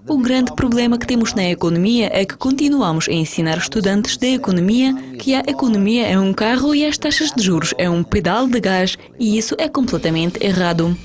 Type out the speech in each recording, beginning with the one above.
O grande problema que temos na economia é que continuamos a ensinar estudantes de economia que a economia é um carro e as taxas de juros é um pedal de gás, e isso é completamente errado.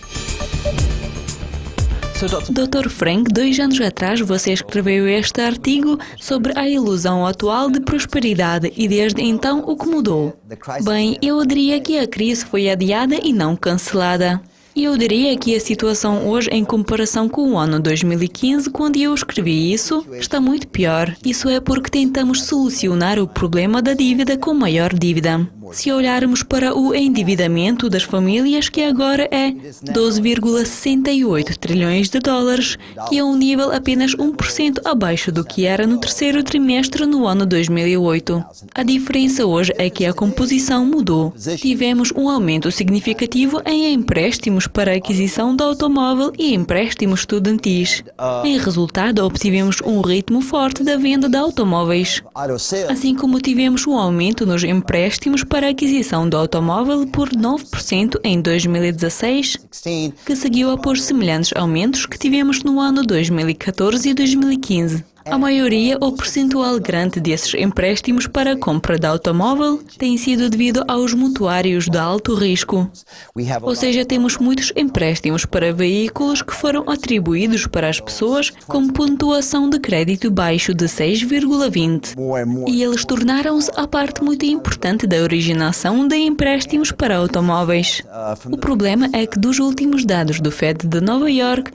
Dr. Frank, 2 anos atrás você escreveu este artigo sobre a ilusão atual de prosperidade e desde então o que mudou? Bem, eu diria que a crise foi adiada e não cancelada. E eu diria que a situação hoje, em comparação com o ano 2015, quando eu escrevi isso, está muito pior. Isso é porque tentamos solucionar o problema da dívida com maior dívida. Se olharmos para o endividamento das famílias, que agora é 12,68 trilhões de dólares, que é um nível apenas 1% abaixo do que era no terceiro trimestre no ano 2008. A diferença hoje é que a composição mudou. Tivemos um aumento significativo em empréstimos para a aquisição de automóvel e empréstimos estudantis. Em resultado, obtivemos um ritmo forte da venda de automóveis. Assim como tivemos um aumento nos empréstimos para a aquisição do automóvel por 9% em 2016, que seguiu após semelhantes aumentos que tivemos no ano 2014 e 2015. A maioria ou percentual grande desses empréstimos para a compra de automóvel tem sido devido aos mutuários de alto risco. Ou seja, temos muitos empréstimos para veículos que foram atribuídos para as pessoas com pontuação de crédito baixo de 6,20. E eles tornaram-se a parte muito importante da originação de empréstimos para automóveis. O problema é que dos últimos dados do Fed de Nova York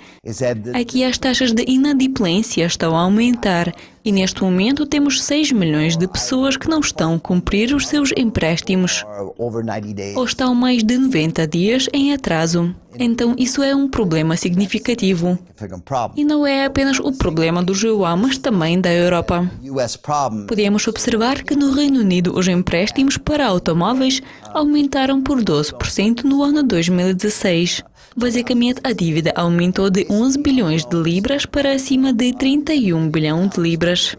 é que as taxas de inadimplência estão a aumentar. E neste momento temos 6 milhões de pessoas que não estão a cumprir os seus empréstimos ou estão mais de 90 dias em atraso. Então isso é um problema significativo. E não é apenas o problema do yuan, mas também da Europa. Podemos observar que no Reino Unido os empréstimos para automóveis aumentaram por 12% no ano 2016. Basicamente, a dívida aumentou de 11 bilhões de libras para acima de 31 bilhão de libras.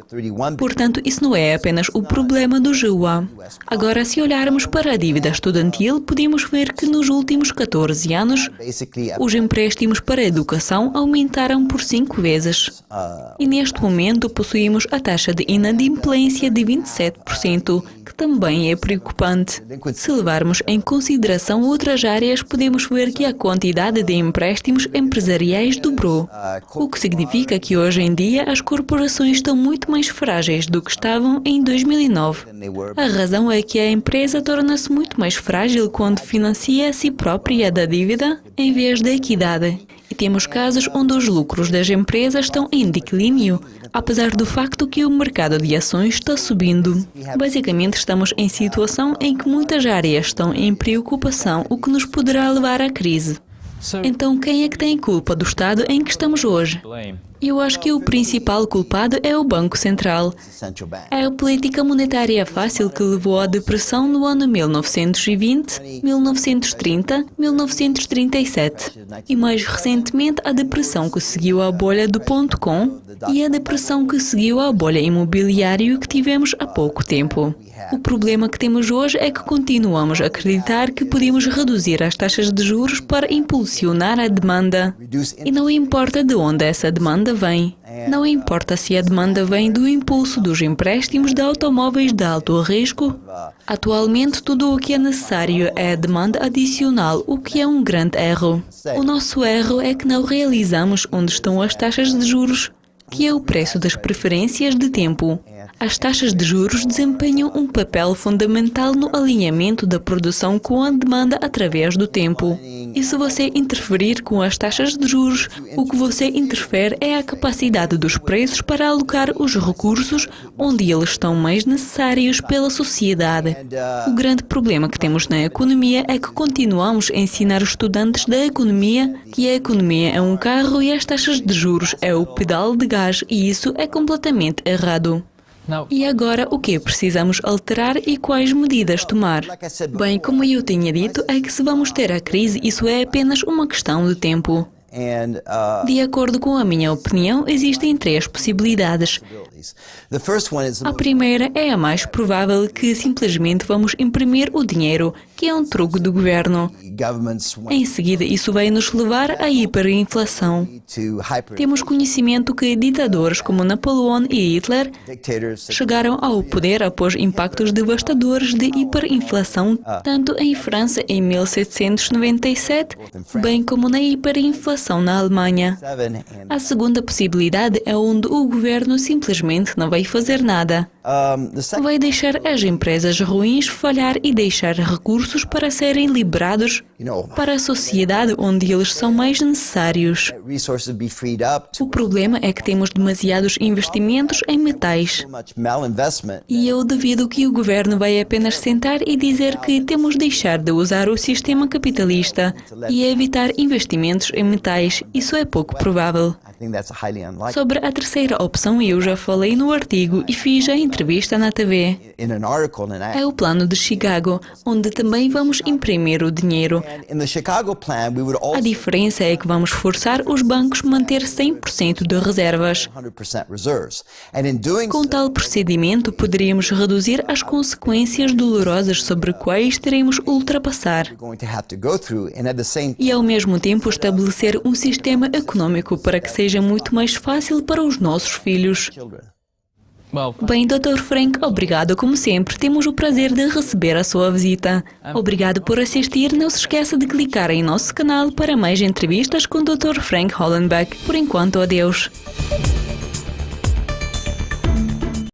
Portanto, isso não é apenas o problema do yuan. Agora, se olharmos para a dívida estudantil, podemos ver que nos últimos 14 anos, os empréstimos para a educação aumentaram por 5 vezes. E neste momento, possuímos a taxa de inadimplência de 27%, que também é preocupante. Se levarmos em consideração outras áreas, podemos ver que a quantidade de empréstimos empresariais dobrou, o que significa que hoje em dia as corporações estão muito mais frágeis do que estavam em 2009. A razão é que a empresa torna-se muito mais frágil quando financia a si própria da dívida em vez da equidade. E temos casos onde os lucros das empresas estão em declínio, apesar do facto que o mercado de ações está subindo. Basicamente, estamos em situação em que muitas áreas estão em preocupação, o que nos poderá levar à crise. Então, quem é que tem culpa do estado em que estamos hoje? Eu acho que o principal culpado é o Banco Central. É a política monetária fácil que levou à depressão no ano 1920, 1930, 1937 e mais recentemente a depressão que seguiu à bolha do .com e a depressão que seguiu à bolha imobiliária que tivemos há pouco tempo. O problema que temos hoje é que continuamos a acreditar que podemos reduzir as taxas de juros para impulsionar a demanda. E não importa de onde essa demanda vem. Não importa se a demanda vem do impulso dos empréstimos de automóveis de alto risco. Atualmente, tudo o que é necessário é a demanda adicional, o que é um grande erro. O nosso erro é que não realizamos onde estão as taxas de juros, que é o preço das preferências de tempo. As taxas de juros desempenham um papel fundamental no alinhamento da produção com a demanda através do tempo. E se você interferir com as taxas de juros, o que você interfere é a capacidade dos preços para alocar os recursos onde eles estão mais necessários pela sociedade. O grande problema que temos na economia é que continuamos a ensinar os estudantes da economia que a economia é um carro e as taxas de juros é o pedal de gás, e isso é completamente errado. E agora, o que precisamos alterar e quais medidas tomar? Bem, como eu tinha dito, é que se vamos ter a crise, isso é apenas uma questão de tempo. De acordo com a minha opinião, existem 3 possibilidades. A primeira é a mais provável, que simplesmente vamos imprimir o dinheiro, que é um truque do governo. Em seguida, isso vai nos levar à hiperinflação. Temos conhecimento que ditadores como Napoleão e Hitler chegaram ao poder após impactos devastadores de hiperinflação, tanto em França em 1797, bem como na hiperinflação na Alemanha. A segunda possibilidade é onde o governo simplesmente não vai fazer nada. Vai deixar as empresas ruins falhar e deixar recursos para serem liberados para a sociedade onde eles são mais necessários. O problema é que temos demasiados investimentos em metais. E eu duvido que o governo vai apenas sentar e dizer que temos de deixar de usar o sistema capitalista e evitar investimentos em metais. Isso é pouco provável. Sobre a terceira opção, eu já falei no artigo e fiz a entrevista na TV. É o plano de Chicago, onde também vamos imprimir o dinheiro. A diferença é que vamos forçar os bancos a manter 100% de reservas. Com tal procedimento, poderíamos reduzir as consequências dolorosas sobre quais teremos ultrapassar e, ao mesmo tempo, estabelecer um sistema econômico para que seja muito mais fácil para os nossos filhos. Bem, Dr. Frank, obrigado como sempre. Temos o prazer de receber a sua visita. Obrigado por assistir. Não se esqueça de clicar em nosso canal para mais entrevistas com Dr. Frank Hollenbeck. Por enquanto, adeus.